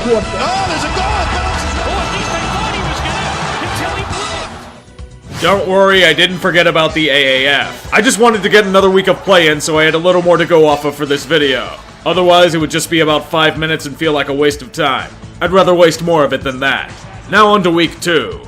quarterback. Oh, there's a goal. Don't worry, I didn't forget about the AAF. I just wanted to get another week of play-in, so I had a little more to go off of for this video. Otherwise, it would just be about 5 minutes and feel like a waste of time. I'd rather waste more of it than that. Now on to week 2.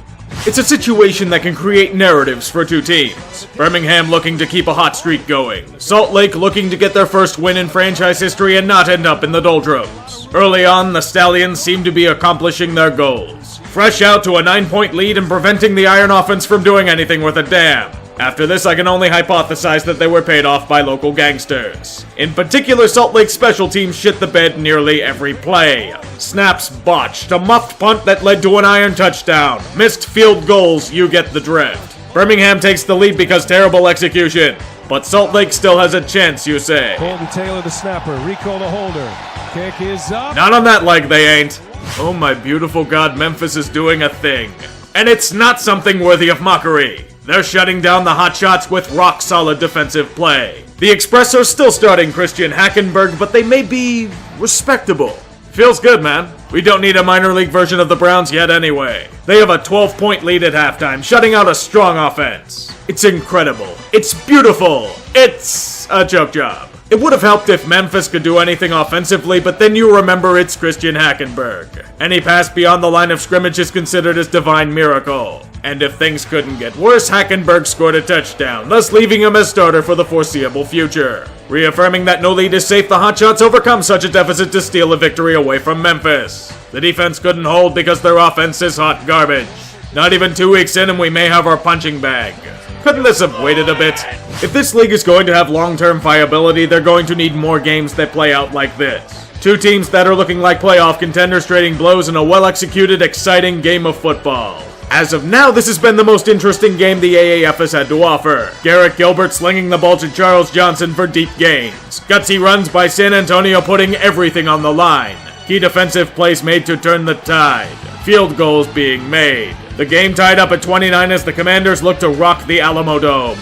It's a situation that can create narratives for two teams. Birmingham looking to keep a hot streak going. Salt Lake looking to get their first win in franchise history and not end up in the doldrums. Early on, the Stallions seem to be accomplishing their goals. Fresh out to a 9-point lead and preventing the Iron offense from doing anything worth a damn. After this, I can only hypothesize that they were paid off by local gangsters. In particular, Salt Lake's special teams shit the bed nearly every play. Snaps botched, a muffed punt that led to an Iron touchdown, missed field goals, you get the drift. Birmingham takes the lead because terrible execution, but Salt Lake still has a chance, you say. Colton Taylor the snapper, Rico the holder. Kick is up. Not on that leg, they ain't. Oh my beautiful god, Memphis is doing a thing. And it's not something worthy of mockery. They're shutting down the Hotshots with rock-solid defensive play. The Express are still starting Christian Hackenberg, but they may be respectable. Feels good, man. We don't need a minor league version of the Browns yet anyway. They have a 12-point lead at halftime, shutting out a strong offense. It's incredible. It's beautiful. It's a joke job. It would have helped if Memphis could do anything offensively, but then you remember it's Christian Hackenberg. Any pass beyond the line of scrimmage is considered as divine miracle. And if things couldn't get worse, Hackenberg scored a touchdown, thus leaving him as starter for the foreseeable future. Reaffirming that no lead is safe, the Hotshots overcome such a deficit to steal a victory away from Memphis. The defense couldn't hold because their offense is hot garbage. Not even 2 weeks in and we may have our punching bag. Couldn't this have waited a bit? If this league is going to have long-term viability, they're going to need more games that play out like this. Two teams that are looking like playoff contenders trading blows in a well-executed, exciting game of football. As of now, this has been the most interesting game the AAF has had to offer. Garrett Gilbert slinging the ball to Charles Johnson for deep gains. Gutsy runs by San Antonio putting everything on the line. Key defensive plays made to turn the tide. Field goals being made. The game tied up at 29 as the Commanders look to rock the Alamo Dome.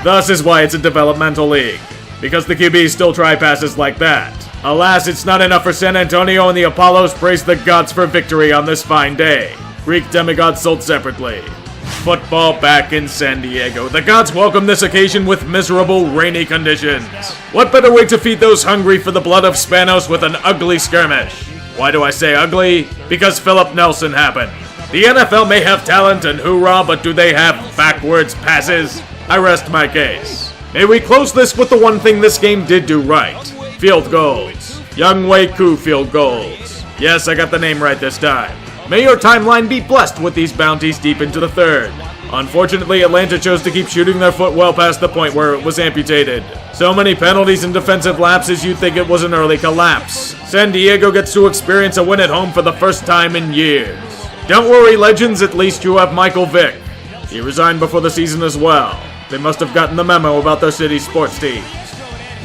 Thus is why it's a developmental league, because the QBs still try passes like that. Alas, it's not enough for San Antonio, and the Apollos praise the gods for victory on this fine day. Greek demigods sold separately. Football back in San Diego. The gods welcome this occasion with miserable, rainy conditions. What better way to feed those hungry for the blood of Spanos with an ugly skirmish? Why do I say ugly? Because Philip Nelson happened. The NFL may have talent and hoorah, but do they have backwards passes? I rest my case. May we close this with the one thing this game did do right. Field goals. Young Wei Koo field goals. Yes, I got the name right this time. May your timeline be blessed with these bounties deep into the third. Unfortunately, Atlanta chose to keep shooting their foot well past the point where it was amputated. So many penalties and defensive lapses you'd think it was an early collapse. San Diego gets to experience a win at home for the first time in years. Don't worry, legends, at least you have Michael Vick. He resigned before the season as well. They must have gotten the memo about their city's sports teams.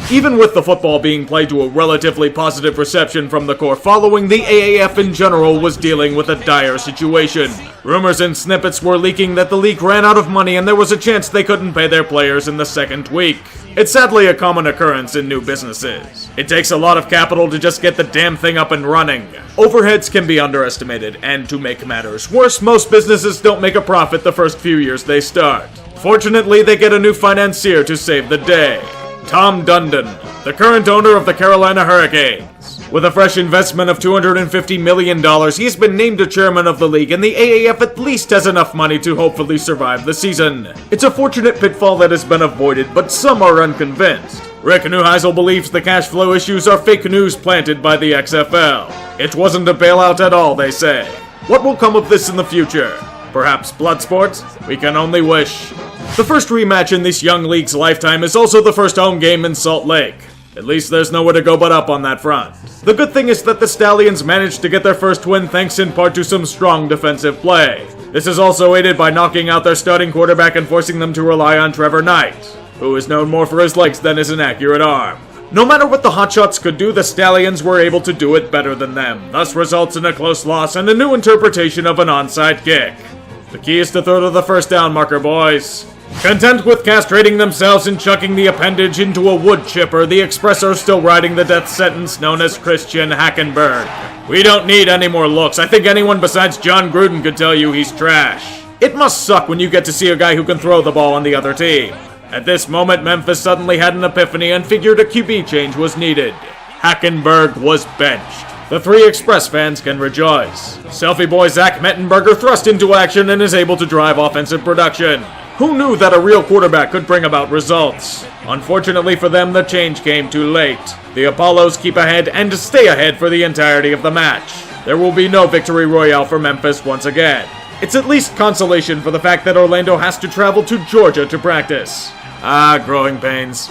Even with the football being played to a relatively positive reception from the core following, the AAF in general was dealing with a dire situation. Rumors and snippets were leaking that the league ran out of money and there was a chance they couldn't pay their players in the second week. It's sadly a common occurrence in new businesses. It takes a lot of capital to just get the damn thing up and running. Overheads can be underestimated, and to make matters worse, most businesses don't make a profit the first few years they start. Fortunately, they get a new financier to save the day. Tom Dundon, the current owner of the Carolina Hurricanes. With a fresh investment of $250 million, he's been named a chairman of the league, and the AAF at least has enough money to hopefully survive the season. It's a fortunate pitfall that has been avoided, but some are unconvinced. Rick Neuheisel believes the cash flow issues are fake news planted by the XFL. It wasn't a bailout at all, they say. What will come of this in the future? Perhaps blood sports? We can only wish. The first rematch in this young league's lifetime is also the first home game in Salt Lake. At least there's nowhere to go but up on that front. The good thing is that the Stallions managed to get their first win thanks in part to some strong defensive play. This is also aided by knocking out their starting quarterback and forcing them to rely on Trevor Knight, who is known more for his legs than his inaccurate arm. No matter what the Hotshots could do, the Stallions were able to do it better than them, thus results in a close loss and a new interpretation of an onside kick. The key is to throw to the first down marker, boys. Content with castrating themselves and chucking the appendage into a wood chipper, the Express are still riding the death sentence known as Christian Hackenberg. We don't need any more looks. I think anyone besides John Gruden could tell you he's trash. It must suck when you get to see a guy who can throw the ball on the other team. At this moment, Memphis suddenly had an epiphany and figured a QB change was needed. Hackenberg was benched. The 3 Express fans can rejoice. Selfie boy Zach Mettenberger thrust into action and is able to drive offensive production. Who knew that a real quarterback could bring about results? Unfortunately for them, the change came too late. The Apollos keep ahead and stay ahead for the entirety of the match. There will be no victory royale for Memphis once again. It's at least consolation for the fact that Orlando has to travel to Georgia to practice. Ah, growing pains.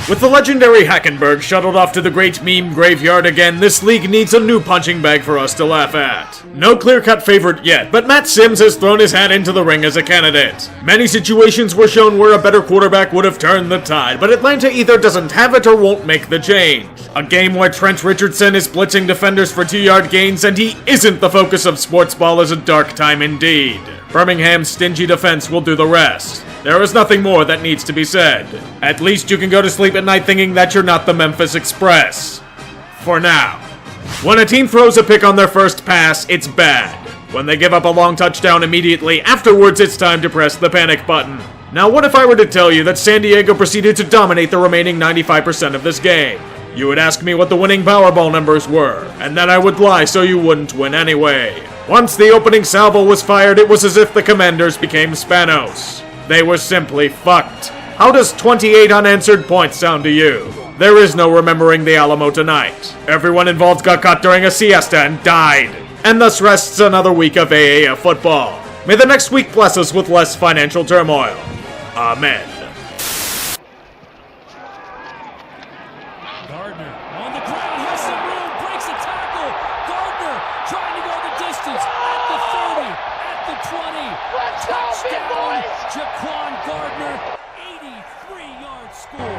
With the legendary Hackenberg shuttled off to the great meme graveyard again, this league needs a new punching bag for us to laugh at. No clear-cut favorite yet, but Matt Sims has thrown his hat into the ring as a candidate. Many situations were shown where a better quarterback would have turned the tide, but Atlanta either doesn't have it or won't make the change. A game where Trent Richardson is blitzing defenders for 2-yard gains and he isn't the focus of Sportsball is a dark time indeed. Birmingham's stingy defense will do the rest. There is nothing more that needs to be said. At least you can go to sleep at night thinking that you're not the Memphis Express. For now. When a team throws a pick on their first pass, it's bad. When they give up a long touchdown immediately afterwards, it's time to press the panic button. Now what if I were to tell you that San Diego proceeded to dominate the remaining 95% of this game? You would ask me what the winning Powerball numbers were, and then I would lie so you wouldn't win anyway. Once the opening salvo was fired, it was as if the Commanders became Spanos. They were simply fucked. How does 28 unanswered points sound to you? There is no remembering the Alamo tonight. Everyone involved got caught during a siesta and died. And thus rests another week of AAF football. May the next week bless us with less financial turmoil. Amen. Gardner on the ground, has some room, breaks a tackle. Gardner trying to go the distance at the 30, at the 20. Touchdown, Jaquan Gardner, 83-yard score.